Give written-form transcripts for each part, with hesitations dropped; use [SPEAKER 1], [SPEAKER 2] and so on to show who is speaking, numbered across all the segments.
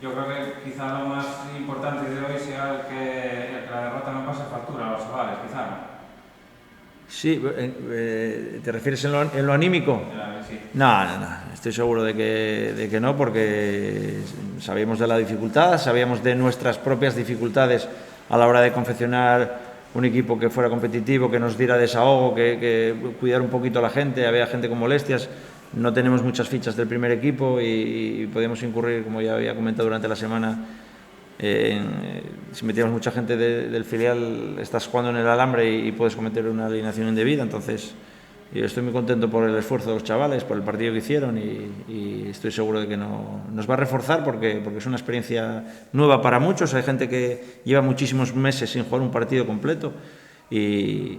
[SPEAKER 1] Yo creo que quizá lo más importante de hoy sea el que la derrota no pase factura a los chavales, quizá, ¿no?
[SPEAKER 2] Sí, ¿te refieres en lo anímico?
[SPEAKER 1] Sí.
[SPEAKER 2] No, no, no, estoy seguro de que no, porque sabíamos de la dificultad, sabíamos de nuestras propias dificultades a la hora de confeccionar un equipo que fuera competitivo, que nos diera desahogo, que cuidara un poquito a la gente, había gente con molestias, no tenemos muchas fichas del primer equipo y podíamos incurrir, como ya había comentado durante la semana, si metíamos mucha gente del filial, estás jugando en el alambre y puedes cometer una alineación indebida. Entonces, yo estoy muy contento por el esfuerzo de los chavales, por el partido que hicieron y estoy seguro de que nos va a reforzar porque es una experiencia nueva para muchos. Hay gente que lleva muchísimos meses sin jugar un partido completo y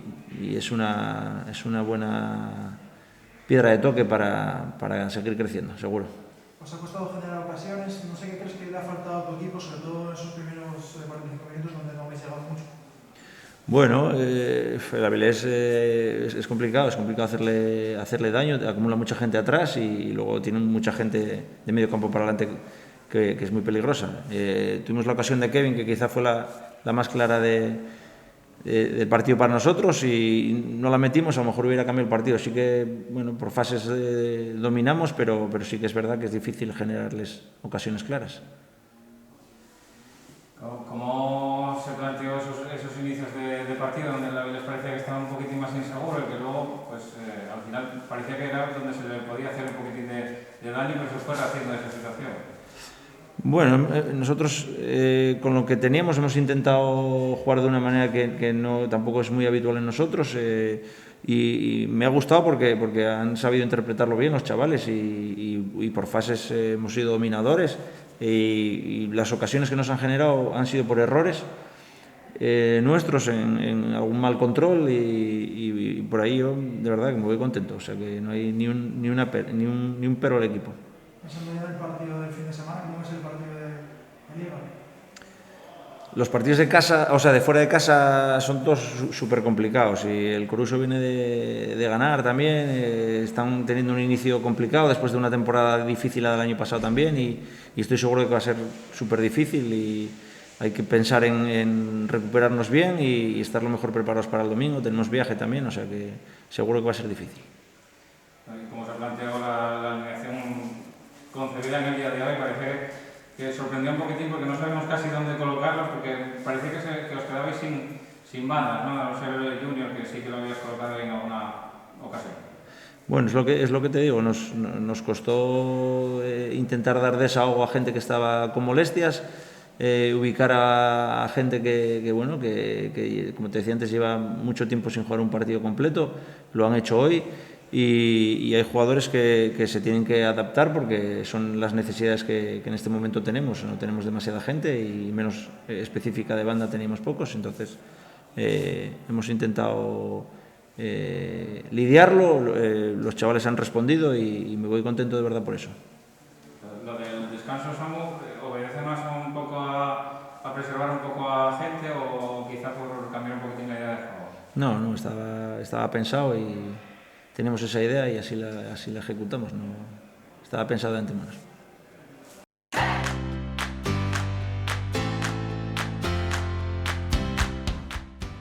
[SPEAKER 2] es una buena piedra de toque para seguir creciendo, seguro.
[SPEAKER 3] Os ha costado generar ocasiones, no sé qué crees que le ha faltado a tu equipo, sobre todo en esos primeros 45 minutos donde no habéis llegado mucho.
[SPEAKER 2] Bueno, el Avilés es complicado hacerle daño, acumula mucha gente atrás y luego tiene mucha gente de medio campo para adelante que es muy peligrosa. Tuvimos la ocasión de Kevin, que quizá fue la más clara del partido para nosotros y no la metimos, a lo mejor hubiera cambiado el partido. Sí que, bueno, por fases dominamos, pero sí que es verdad que es difícil generarles ocasiones claras.
[SPEAKER 1] ¿Cómo se planteó esos inicios de partido donde les parecía que estaba un poquitín más inseguro y que luego, pues al final parecía que era donde se le podía hacer un poquitín de daño, pero se fue haciendo esa situación?
[SPEAKER 2] Bueno, nosotros con lo que teníamos hemos intentado jugar de una manera que no, tampoco es muy habitual en nosotros y me ha gustado porque han sabido interpretarlo bien los chavales y por fases hemos sido dominadores y las ocasiones que nos han generado han sido por errores nuestros en algún mal control y por ahí yo de verdad que me voy contento, o sea que no hay ni un pero al equipo.
[SPEAKER 3] Pensando ya en el partido del fin de semana, ¿cómo es el partido de Liga?
[SPEAKER 2] Los partidos de casa, o sea, de fuera de casa son todos súper complicados y el Coruso viene de ganar también, están teniendo un inicio complicado después de una temporada difícil del año pasado también y estoy seguro de que va a ser súper difícil y hay que pensar en recuperarnos bien y estar lo mejor preparados para el domingo. Tenemos viaje también, o sea que seguro que va a ser difícil.
[SPEAKER 1] Como se ha planteado la alineación concebida en el día de hoy, parece que sorprendió un poquitín porque no sabemos casi dónde colocarlos, porque parecía que os quedabais sin bandas, ¿no? A no ser el Junior, que sí que lo habías colocado en alguna ocasión.
[SPEAKER 2] Bueno, es lo que te digo, nos costó intentar dar desahogo a gente que estaba con molestias, ubicar a gente que, como te decía antes, lleva mucho tiempo sin jugar un partido completo, lo han hecho hoy y hay jugadores que se tienen que adaptar porque son las necesidades que en este momento tenemos. No tenemos demasiada gente y menos específica de banda teníamos pocos, entonces hemos intentado lidiarlo, los chavales han respondido y me voy contento de verdad por eso.
[SPEAKER 1] Lo del descanso, Samu, obedece más un poco a preservar un poco a gente o quizá por cambiar un poquitín la idea de juego.
[SPEAKER 2] No, estaba pensado y tenemos esa idea y así la ejecutamos. No, estaba pensado de antemano.